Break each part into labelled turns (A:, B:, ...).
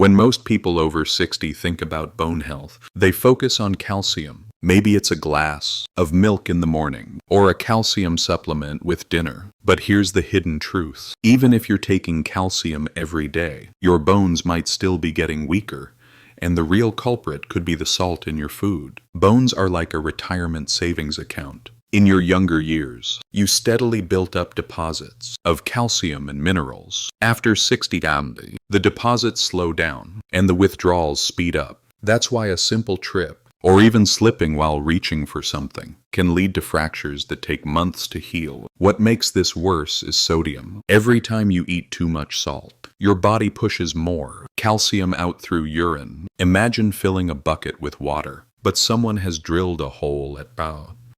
A: When most people over 60 think about bone health, they focus on calcium. Maybe it's a glass of milk in the morning or a calcium supplement with dinner. But here's the hidden truth. Even if you're taking calcium every day, your bones might still be getting weaker. And the real culprit could be the salt in your food. Bones are like a retirement savings account. In your younger years, you steadily built up deposits of calcium and minerals. After 60, the deposits slow down and the withdrawals speed up. That's why a simple trip, or even slipping while reaching for something, can lead to fractures that take months to heal. What makes this worse is sodium. Every time you eat too much salt, your body pushes more calcium out through urine. Imagine filling a bucket with water, but someone has drilled a hole at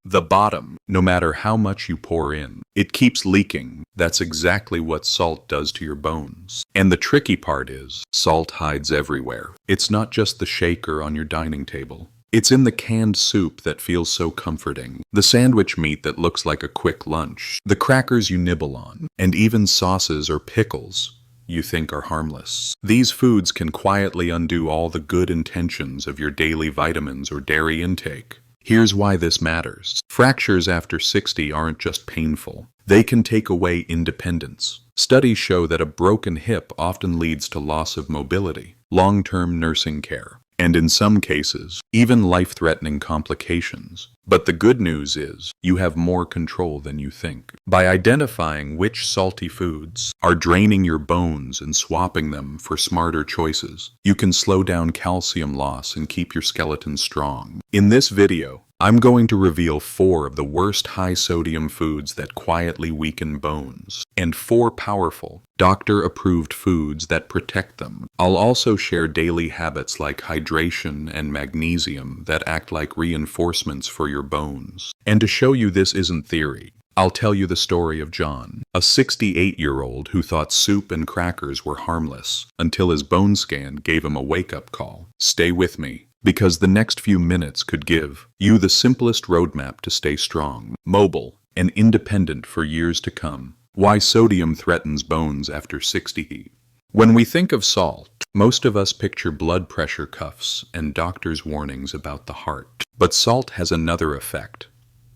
A: the bottom. No matter how much you pour in, it keeps leaking. That's exactly what salt does to your bones. And the tricky part is, salt hides everywhere. It's not just the shaker on your dining table. It's in the canned soup that feels so comforting, the sandwich meat that looks like a quick lunch, the crackers you nibble on, and even sauces or pickles you think are harmless. These foods can quietly undo all the good intentions of your daily vitamins or dairy intake. Here's why this matters. Fractures after 60 aren't just painful. They can take away independence. Studies show that a broken hip often leads to loss of mobility, long-term nursing care, and in some cases, even life-threatening complications. But the good news is, you have more control than you think. By identifying which salty foods are draining your bones and swapping them for smarter choices, you can slow down calcium loss and keep your skeleton strong. In this video, I'm going to reveal 4 of the worst high-sodium foods that quietly weaken bones, and 4 powerful, doctor-approved foods that protect them. I'll also share daily habits like hydration and magnesium that act like reinforcements for your bones. And to show you this isn't theory, I'll tell you the story of John, a 68-year-old who thought soup and crackers were harmless, until his bone scan gave him a wake-up call. Stay with me, because the next few minutes could give you the simplest roadmap to stay strong, mobile, and independent for years to come. Why sodium threatens bones after 60. When we think of salt, most of us picture blood pressure cuffs and doctors' warnings about the heart. But salt has another effect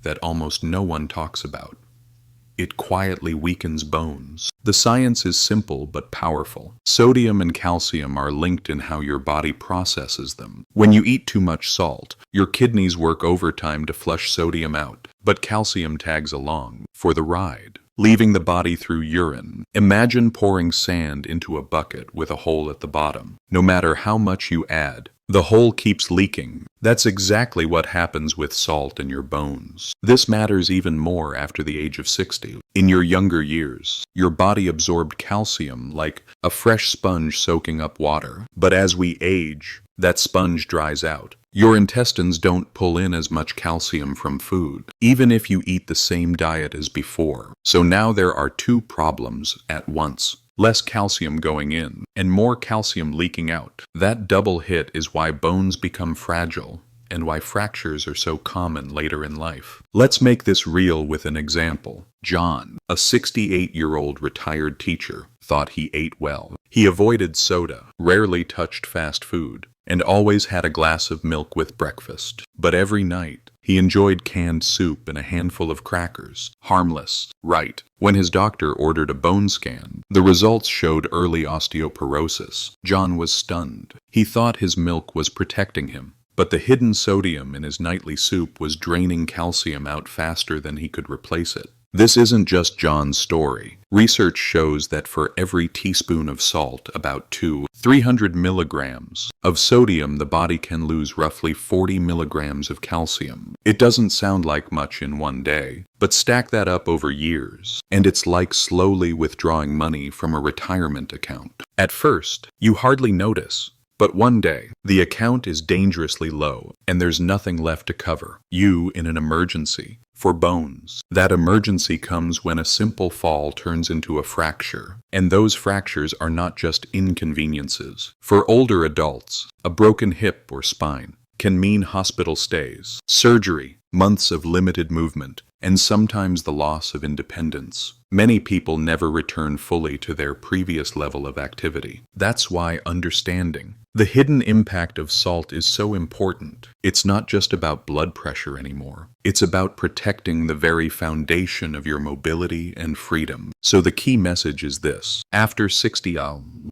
A: that almost no one talks about. It quietly weakens bones. The science is simple but powerful. Sodium and calcium are linked in how your body processes them. When you eat too much salt, your kidneys work overtime to flush sodium out, but calcium tags along for the ride, leaving the body through urine. Imagine pouring sand into a bucket with a hole at the bottom. No matter how much you add, the hole keeps leaking. That's exactly what happens with salt in your bones. This matters even more after the age of 60. In your younger years, your body absorbed calcium like a fresh sponge soaking up water. But as we age, that sponge dries out. Your intestines don't pull in as much calcium from food, even if you eat the same diet as before. So now there are 2 problems at once. Less calcium going in, and more calcium leaking out. That double hit is why bones become fragile, and why fractures are so common later in life. Let's make this real with an example. John, a 68-year-old retired teacher, thought he ate well. He avoided soda, rarely touched fast food, and always had a glass of milk with breakfast. But every night, he enjoyed canned soup and a handful of crackers. Harmless, right? When his doctor ordered a bone scan, the results showed early osteoporosis. John was stunned. He thought his milk was protecting him, but the hidden sodium in his nightly soup was draining calcium out faster than he could replace it. This isn't just John's story. Research shows that for every teaspoon of salt, about 300 milligrams of sodium, the body can lose roughly 40 milligrams of calcium. It doesn't sound like much in one day, but stack that up over years, and it's like slowly withdrawing money from a retirement account. At first, you hardly notice. But one day, the account is dangerously low, and there's nothing left to cover you in an emergency. For bones, that emergency comes when a simple fall turns into a fracture, and those fractures are not just inconveniences. For older adults, a broken hip or spine can mean hospital stays, surgery, months of limited movement, and sometimes the loss of independence. Many people never return fully to their previous level of activity. That's why understanding the hidden impact of salt is so important. It's not just about blood pressure anymore. It's about protecting the very foundation of your mobility and freedom. So the key message is this. After 60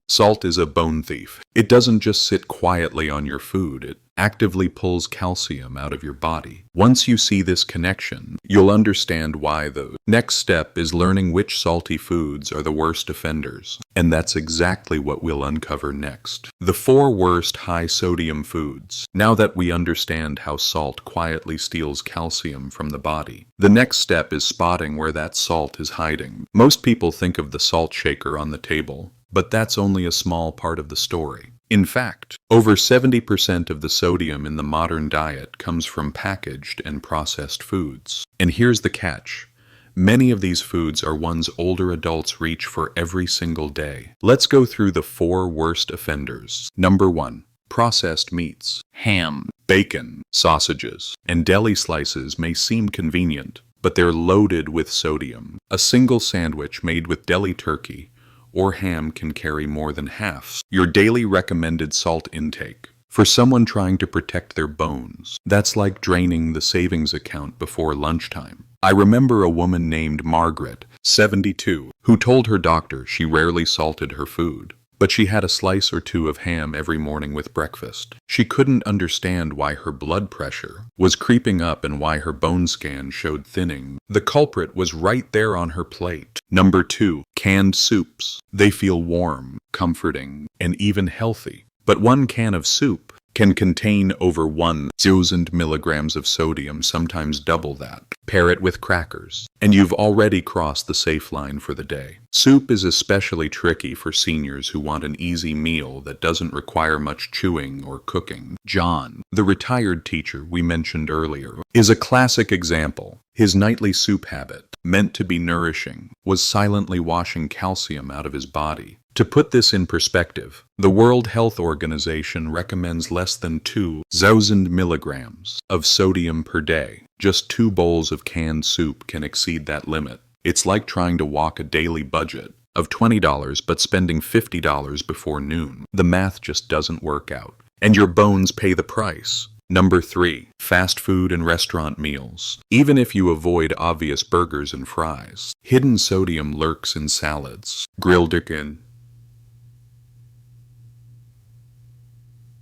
A: salt is a bone thief. It doesn't just sit quietly on your food. It actively pulls calcium out of your body. Once you see this connection, you'll understand why. The next step is learning which salty foods are the worst offenders. And that's exactly what we'll uncover next. The 4 worst high-sodium foods. Now that we understand how salt quietly steals calcium from the body, the next step is spotting where that salt is hiding. Most people think of the salt shaker on the table, but that's only a small part of the story. In fact, over 70% of the sodium in the modern diet comes from packaged and processed foods. And here's the catch. Many of these foods are ones older adults reach for every single day. Let's go through the 4 worst offenders. Number 1. Processed meats. Ham, bacon, sausages, and deli slices may seem convenient, but they're loaded with sodium. A single sandwich made with deli turkey or ham can carry more than half your daily recommended salt intake. For someone trying to protect their bones, that's like draining the savings account before lunchtime. I remember a woman named Margaret, 72, who told her doctor she rarely salted her food, but she had a slice or 2 of ham every morning with breakfast. She couldn't understand why her blood pressure was creeping up and why her bone scan showed thinning. The culprit was right there on her plate. Number 2. Canned soups. They feel warm, comforting, and even healthy. But 1 can of soup can contain over 1,000 milligrams of sodium, sometimes double that. Pair it with crackers, and you've already crossed the safe line for the day. Soup is especially tricky for seniors who want an easy meal that doesn't require much chewing or cooking. John, the retired teacher we mentioned earlier, is a classic example. His nightly soup habit, meant to be nourishing, was silently washing calcium out of his body. To put this in perspective, the World Health Organization recommends less than 2,000 milligrams of sodium per day. Just 2 bowls of canned soup can exceed that limit. It's like trying to walk a daily budget of $20 but spending $50 before noon. The math just doesn't work out, and your bones pay the price. Number 3. Fast food and restaurant meals. Even if you avoid obvious burgers and fries, hidden sodium lurks in salads, grilled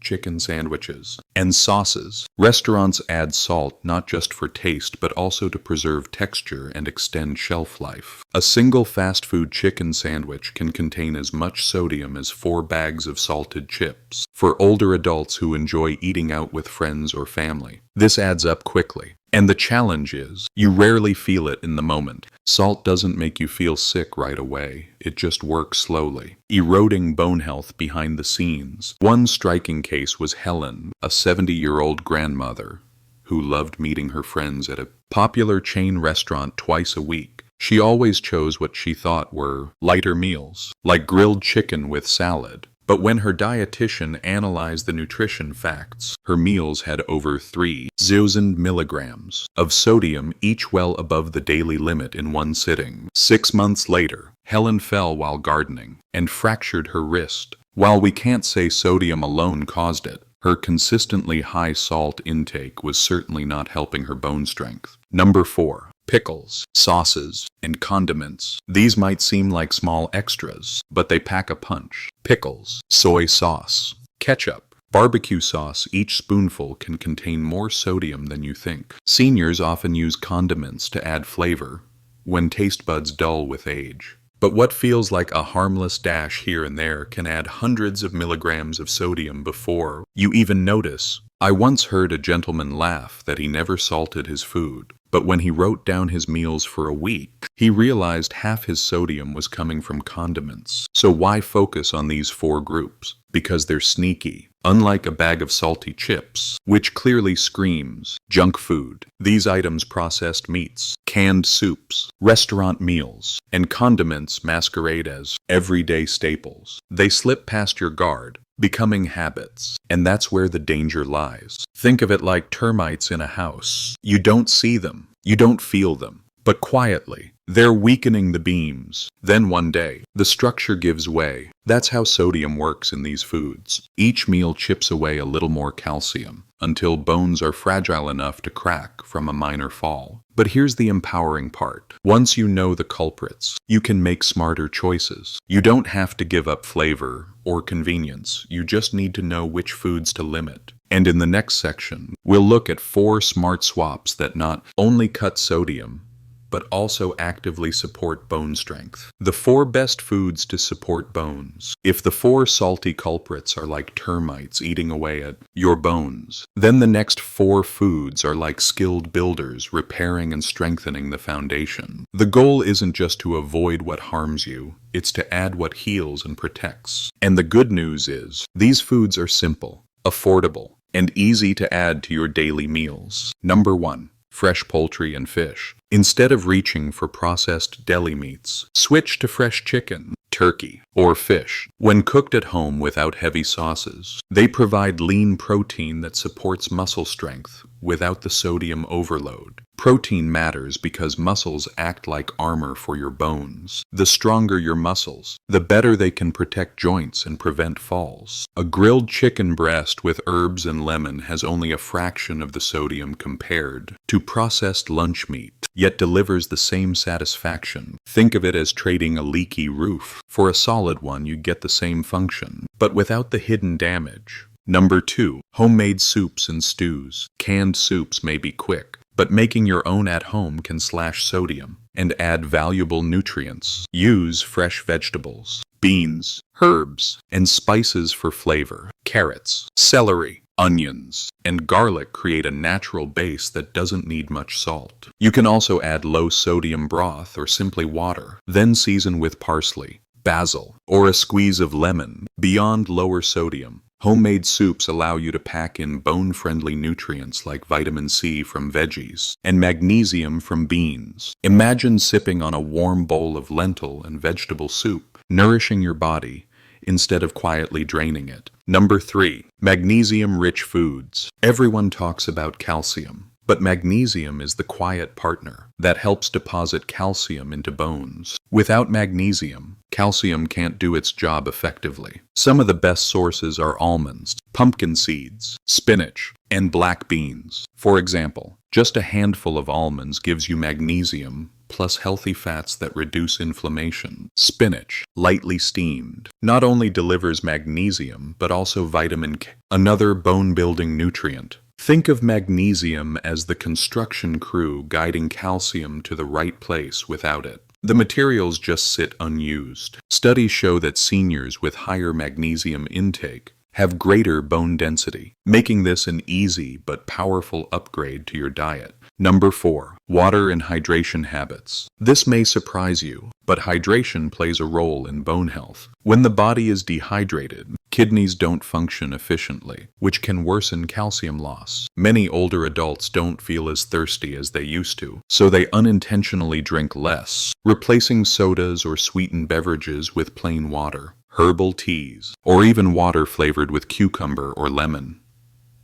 A: chicken sandwiches, and sauces. Restaurants add salt not just for taste but also to preserve texture and extend shelf life. A single fast food chicken sandwich can contain as much sodium as 4 bags of salted chips. For older adults who enjoy eating out with friends or family, this adds up quickly. And the challenge is, you rarely feel it in the moment. Salt doesn't make you feel sick right away. It just works slowly, eroding bone health behind the scenes. One striking case was Helen, a 70-year-old grandmother who loved meeting her friends at a popular chain restaurant twice a week. She always chose what she thought were lighter meals, like grilled chicken with salad. But when her dietitian analyzed the nutrition facts, her meals had over 3,000 milligrams of sodium, each well above the daily limit in one sitting. 6 months later, Helen fell while gardening and fractured her wrist. While we can't say sodium alone caused it, her consistently high salt intake was certainly not helping her bone strength. Number 4. Pickles, sauces, and condiments. These might seem like small extras, but they pack a punch. Pickles, soy sauce, ketchup, barbecue sauce. Each spoonful can contain more sodium than you think. Seniors often use condiments to add flavor when taste buds dull with age. But what feels like a harmless dash here and there can add hundreds of milligrams of sodium before you even notice. I once heard a gentleman laugh that he never salted his food, but when he wrote down his meals for a week, he realized half his sodium was coming from condiments. So why focus on these 4 groups? Because they're sneaky. Unlike a bag of salty chips, which clearly screams junk food, these items, processed meats, canned soups, restaurant meals, and condiments, masquerade as everyday staples. They slip past your guard, becoming habits, and that's where the danger lies. Think of it like termites in a house. You don't see them, You don't feel them, but quietly, they're weakening the beams. Then one day, the structure gives way. That's how sodium works in these foods. Each meal chips away a little more calcium, until bones are fragile enough to crack from a minor fall. But here's the empowering part. Once you know the culprits, you can make smarter choices. You don't have to give up flavor or convenience. You just need to know which foods to limit. And in the next section, we'll look at 4 smart swaps that not only cut sodium, but also actively support bone strength. The 4 best foods to support bones. If the 4 salty culprits are like termites eating away at your bones, then the next 4 foods are like skilled builders repairing and strengthening the foundation. The goal isn't just to avoid what harms you, it's to add what heals and protects. And the good news is, these foods are simple, affordable, and easy to add to your daily meals. Number 1. Fresh poultry and fish. Instead of reaching for processed deli meats, switch to fresh chicken, turkey, or fish. When cooked at home without heavy sauces, they provide lean protein that supports muscle strength without the sodium overload. Protein matters because muscles act like armor for your bones. The stronger your muscles, the better they can protect joints and prevent falls. A grilled chicken breast with herbs and lemon has only a fraction of the sodium compared to processed lunch meat, yet delivers the same satisfaction. Think of it as trading a leaky roof. For a solid one, you get the same function, but without the hidden damage. Number 2. Homemade soups and stews. Canned soups may be quick, but making your own at home can slash sodium and add valuable nutrients. Use fresh vegetables, beans, herbs, and spices for flavor. Carrots, celery, onions, and garlic create a natural base that doesn't need much salt. You can also add low-sodium broth or simply water, then season with parsley, basil, or a squeeze of lemon. Beyond lower sodium, homemade soups allow you to pack in bone-friendly nutrients like vitamin C from veggies and magnesium from beans. Imagine sipping on a warm bowl of lentil and vegetable soup, nourishing your body instead of quietly draining it. Number 3. Magnesium-rich foods. Everyone talks about calcium, but magnesium is the quiet partner that helps deposit calcium into bones. Without magnesium, calcium can't do its job effectively. Some of the best sources are almonds, pumpkin seeds, spinach, and black beans. For example, just a handful of almonds gives you magnesium plus healthy fats that reduce inflammation. Spinach, lightly steamed, not only delivers magnesium but also vitamin K, another bone-building nutrient. Think of magnesium as the construction crew guiding calcium to the right place without it. The materials just sit unused. Studies show that seniors with higher magnesium intake have greater bone density, making this an easy but powerful upgrade to your diet. Number 4. Water and hydration habits. This may surprise you, but hydration plays a role in bone health. When the body is dehydrated, kidneys don't function efficiently, which can worsen calcium loss. Many older adults don't feel as thirsty as they used to, so they unintentionally drink less, replacing sodas or sweetened beverages with plain water, herbal teas, or even water flavored with cucumber or lemon.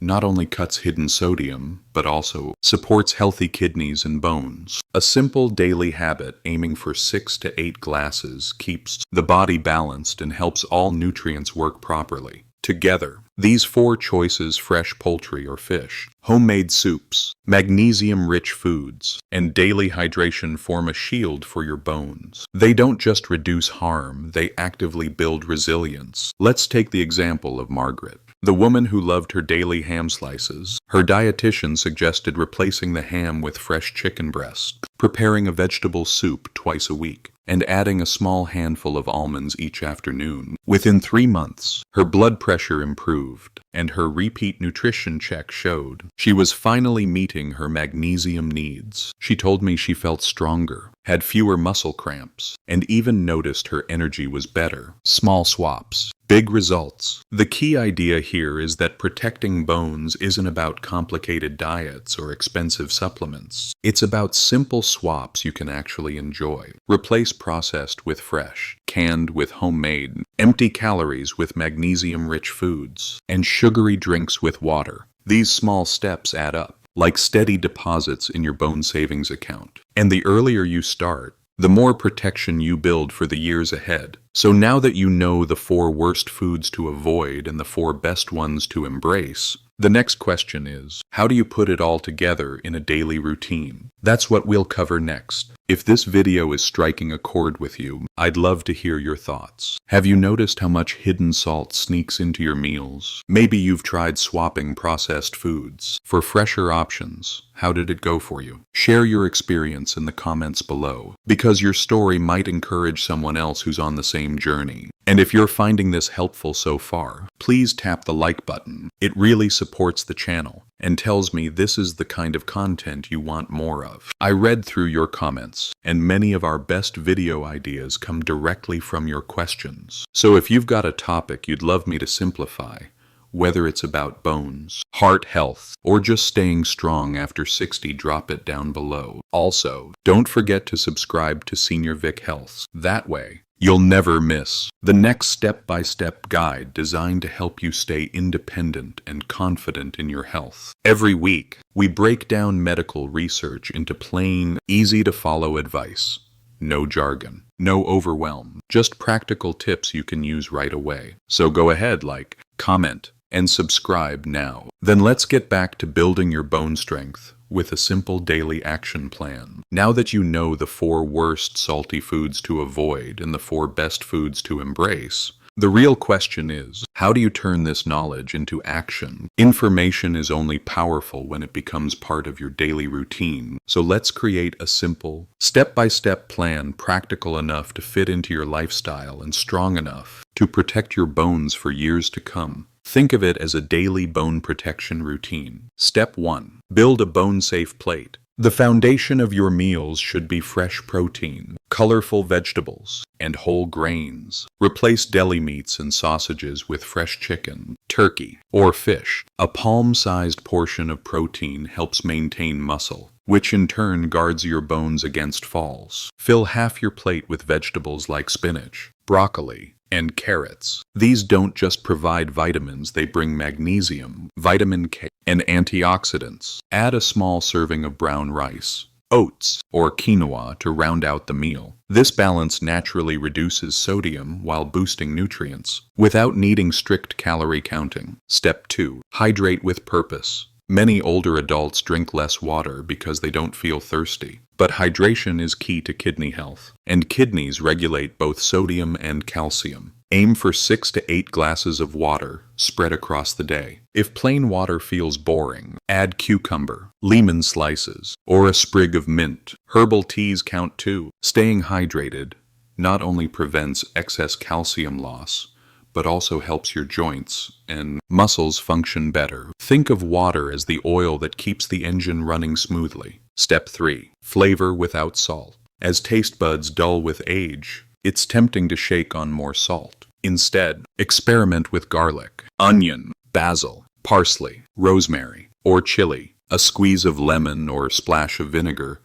A: Not only cuts hidden sodium, but also supports healthy kidneys and bones. A simple daily habit aiming for 6 to 8 glasses keeps the body balanced and helps all nutrients work properly. Together, these 4 choices, fresh poultry or fish, homemade soups, magnesium-rich foods, and daily hydration, form a shield for your bones. They don't just reduce harm, they actively build resilience. Let's take the example of Margaret, the woman who loved her daily ham slices. Her dietitian suggested replacing the ham with fresh chicken breast, preparing a vegetable soup twice a week, and adding a small handful of almonds each afternoon. Within 3 months, her blood pressure improved, and her repeat nutrition check showed she was finally meeting her magnesium needs. She told me she felt stronger, had fewer muscle cramps, and even noticed her energy was better. Small swaps, big results. The key idea here is that protecting bones isn't about complicated diets or expensive supplements. It's about simple swaps you can actually enjoy. Replace processed with fresh, canned with homemade, empty calories with magnesium-rich foods, and sugary drinks with water. These small steps add up, like steady deposits in your bone savings account. And the earlier you start, the more protection you build for the years ahead. So now that you know the 4 worst foods to avoid and the 4 best ones to embrace, the next question is, how do you put it all together in a daily routine? That's what we'll cover next. If this video is striking a chord with you, I'd love to hear your thoughts. Have you noticed how much hidden salt sneaks into your meals? Maybe you've tried swapping processed foods for fresher options. How did it go for you? Share your experience in the comments below, because your story might encourage someone else who's on the same journey. And if you're finding this helpful so far, please tap the like button. It really supports the channel and tells me this is the kind of content you want more of. I read through your comments, and many of our best video ideas come directly from your questions. So if you've got a topic you'd love me to simplify, whether it's about bones, heart health, or just staying strong after 60, drop it down below. Also, don't forget to subscribe to Senior Vic Health. That way, you'll never miss the next step-by-step guide designed to help you stay independent and confident in your health. Every week, we break down medical research into plain, easy-to-follow advice. No jargon, no overwhelm, just practical tips you can use right away. So go ahead, like, comment, and subscribe now. Then let's get back to building your bone strength with a simple daily action plan. Now that you know the 4 worst salty foods to avoid and the 4 best foods to embrace, the real question is, how do you turn this knowledge into action? Information is only powerful when it becomes part of your daily routine. So let's create a simple, step-by-step plan practical enough to fit into your lifestyle and strong enough to protect your bones for years to come. Think of it as a daily bone protection routine. Step 1. Build a bone-safe plate. The foundation of your meals should be fresh protein, colorful vegetables, and whole grains. Replace deli meats and sausages with fresh chicken, turkey, or fish. A palm-sized portion of protein helps maintain muscle, which in turn guards your bones against falls. Fill half your plate with vegetables like spinach, broccoli, and carrots. These don't just provide vitamins, they bring magnesium, vitamin K, and antioxidants. Add a small serving of brown rice, oats, or quinoa to round out the meal. This balance naturally reduces sodium while boosting nutrients, without needing strict calorie counting. Step 2. Hydrate with purpose. Many older adults drink less water because they don't feel thirsty. But hydration is key to kidney health, and kidneys regulate both sodium and calcium. Aim for 6 to 8 glasses of water spread across the day. If plain water feels boring, add cucumber, lemon slices, or a sprig of mint. Herbal teas count too. Staying hydrated not only prevents excess calcium loss, but also helps your joints and muscles function better. Think of water as the oil that keeps the engine running smoothly. Step 3. Flavor without salt. As taste buds dull with age, it's tempting to shake on more salt. Instead, experiment with garlic, onion, basil, parsley, rosemary, or chili. A squeeze of lemon or splash of vinegar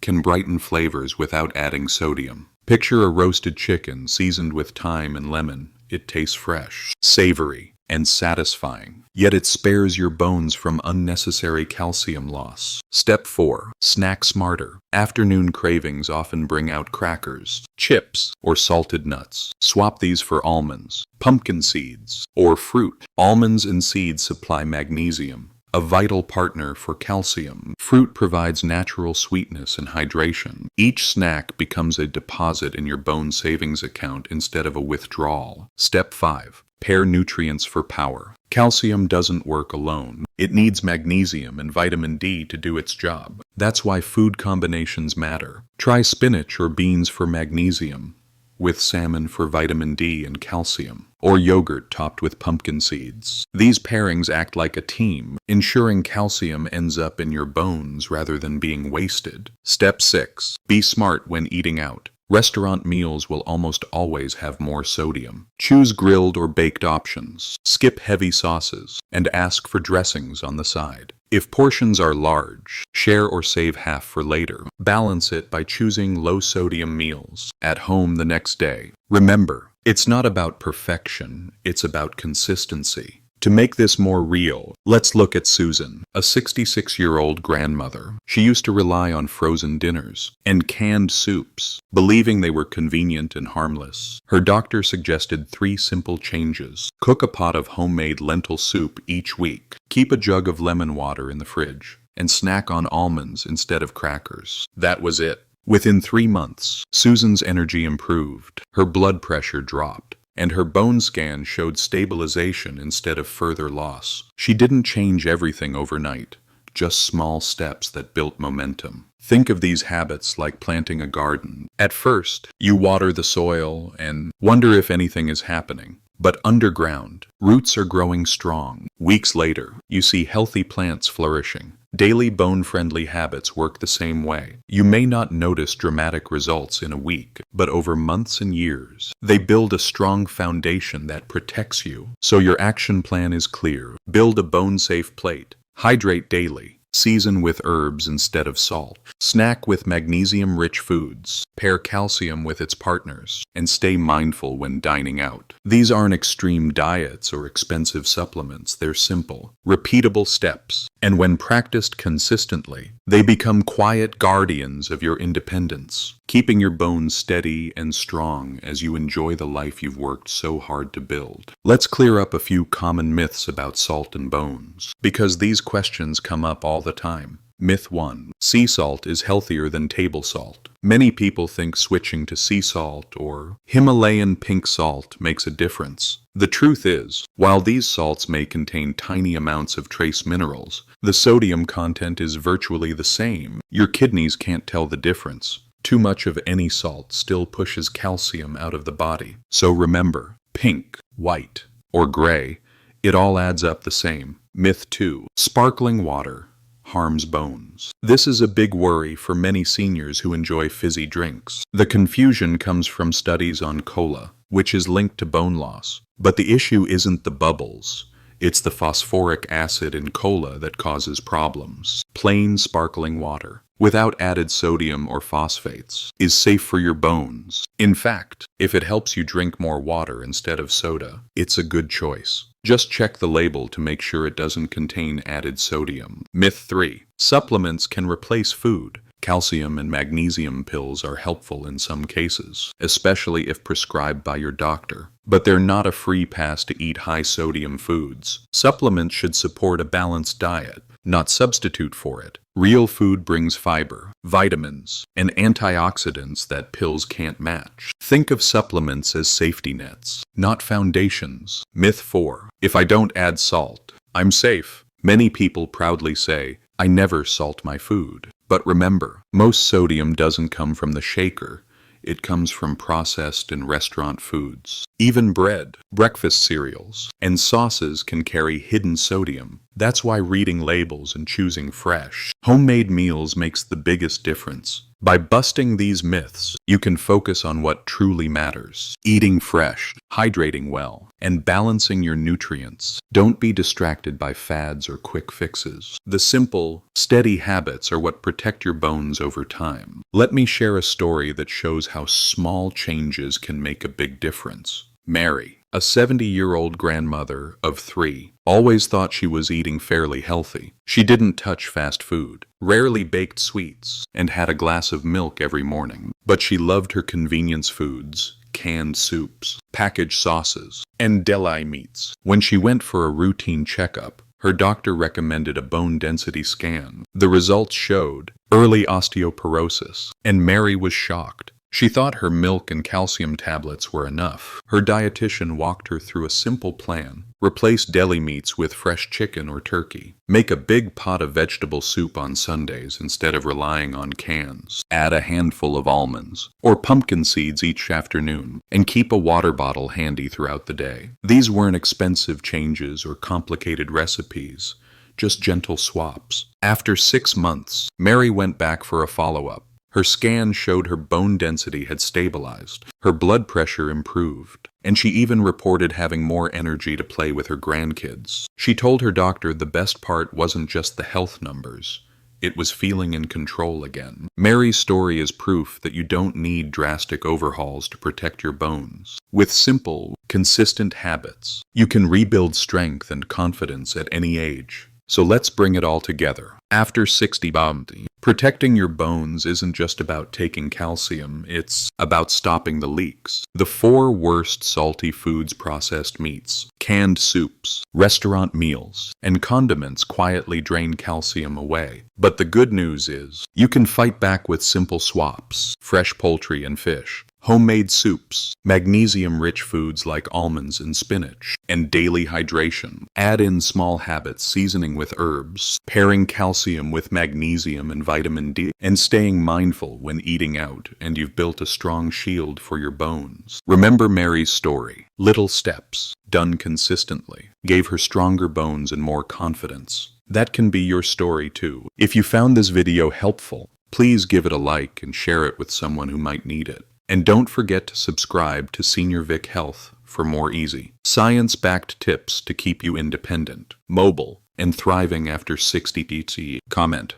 A: can brighten flavors without adding sodium. Picture a roasted chicken seasoned with thyme and lemon. It tastes fresh, savory, and satisfying, yet it spares your bones from unnecessary calcium loss. Step 4. Snack smarter. Afternoon cravings often bring out crackers, chips, or salted nuts. Swap these for almonds, pumpkin seeds, or fruit. Almonds and seeds supply magnesium, a vital partner for calcium. Fruit provides natural sweetness and hydration. Each snack becomes a deposit in your bone savings account instead of a withdrawal. Step 5. Pair nutrients for power. Calcium doesn't work alone. It needs magnesium and vitamin D to do its job. That's why food combinations matter. Try spinach or beans for magnesium, with salmon for vitamin D and calcium, or yogurt topped with pumpkin seeds. These pairings act like a team, ensuring calcium ends up in your bones rather than being wasted. Step 6. Be smart when eating out. Restaurant meals will almost always have more sodium. Choose grilled or baked options, skip heavy sauces, and ask for dressings on the side. If portions are large, share or save half for later. Balance it by choosing low-sodium meals at home the next day. Remember, it's not about perfection, it's about consistency. To make this more real, let's look at Susan, a 66-year-old grandmother. She used to rely on frozen dinners and canned soups, believing they were convenient and harmless. Her doctor suggested 3 simple changes. Cook a pot of homemade lentil soup each week. Keep a jug of lemon water in the fridge. And snack on almonds instead of crackers. That was it. Within 3 months, Susan's energy improved, her blood pressure dropped, and her bone scan showed stabilization instead of further loss. She didn't change everything overnight, just small steps that built momentum. Think of these habits like planting a garden. At first, you water the soil and wonder if anything is happening. But underground, roots are growing strong. Weeks later, you see healthy plants flourishing. Daily bone-friendly habits work the same way. You may not notice dramatic results in a week, but over months and years, they build a strong foundation that protects you. So your action plan is clear. Build a bone-safe plate. Hydrate daily. Season with herbs instead of salt. Snack with magnesium-rich foods. Pair calcium with its partners. And stay mindful when dining out. These aren't extreme diets or expensive supplements. They're simple, repeatable steps. And when practiced consistently, they become quiet guardians of your independence, keeping your bones steady and strong as you enjoy the life you've worked so hard to build. Let's clear up a few common myths about salt and bones, because these questions come up all the time. Myth 1. Sea salt is healthier than table salt. Many people think switching to sea salt or Himalayan pink salt makes a difference. The truth is, while these salts may contain tiny amounts of trace minerals, the sodium content is virtually the same. Your kidneys can't tell the difference. Too much of any salt still pushes calcium out of the body. So remember, pink, white, or gray, it all adds up the same. Myth 2. Sparkling water harms bones. This is a big worry for many seniors who enjoy fizzy drinks. The confusion comes from studies on cola, which is linked to bone loss. But the issue isn't the bubbles. It's the phosphoric acid in cola that causes problems. Plain sparkling water, without added sodium or phosphates, is safe for your bones. In fact, if it helps you drink more water instead of soda, it's a good choice. Just check the label to make sure it doesn't contain added sodium. Myth 3. Supplements can replace food. Calcium and magnesium pills are helpful in some cases, especially if prescribed by your doctor. But they're not a free pass to eat high-sodium foods. Supplements should support a balanced diet, not substitute for it. Real food brings fiber, vitamins, and antioxidants that pills can't match. Think of supplements as safety nets, not foundations. Myth 4. If I don't add salt, I'm safe. Many people proudly say, I never salt my food. But remember, most sodium doesn't come from the shaker. It comes from processed and restaurant foods. Even bread, breakfast cereals, and sauces can carry hidden sodium. That's why reading labels and choosing fresh, homemade meals makes the biggest difference. By busting these myths, you can focus on what truly matters. Eating fresh, hydrating well, and balancing your nutrients. Don't be distracted by fads or quick fixes. The simple, steady habits are what protect your bones over time. Let me share a story that shows how small changes can make a big difference. Mary, a 70-year-old grandmother of 3, always thought she was eating fairly healthy. She didn't touch fast food, rarely baked sweets, and had a glass of milk every morning. But she loved her convenience foods, canned soups, packaged sauces, and deli meats. When she went for a routine checkup, her doctor recommended a bone density scan. The results showed early osteoporosis, and Mary was shocked. She thought her milk and calcium tablets were enough. Her dietitian walked her through a simple plan. Replace deli meats with fresh chicken or turkey. Make a big pot of vegetable soup on Sundays instead of relying on cans. Add a handful of almonds or pumpkin seeds each afternoon, and keep a water bottle handy throughout the day. These weren't expensive changes or complicated recipes, just gentle swaps. After 6 months, Mary went back for a follow-up. Her scan showed her bone density had stabilized, her blood pressure improved, and she even reported having more energy to play with her grandkids. She told her doctor the best part wasn't just the health numbers, it was feeling in control again. Mary's story is proof that you don't need drastic overhauls to protect your bones. With simple, Consistent habits. You can rebuild strength and confidence at any age. So let's bring it all together. After 60 bombing, protecting your bones isn't just about taking calcium, it's about stopping the leaks. The 4 worst salty foods: processed meats, canned soups, restaurant meals, and condiments quietly drain calcium away. But the good news is, you can fight back with simple swaps: fresh poultry and fish, homemade soups, magnesium-rich foods like almonds and spinach, and daily hydration. Add in small habits: seasoning with herbs, pairing calcium with magnesium and vitamin D, and staying mindful when eating out, and you've built a strong shield for your bones. Remember Mary's story. Little steps, done consistently, gave her stronger bones and more confidence. That can be your story too. If you found this video helpful, please give it a like and share it with someone who might need it. And don't forget to subscribe to Senior Vic Health for more easy, science-backed tips to keep you independent, mobile, and thriving after 60 PT. Comment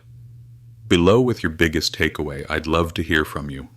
A: below with your biggest takeaway. I'd love to hear from you.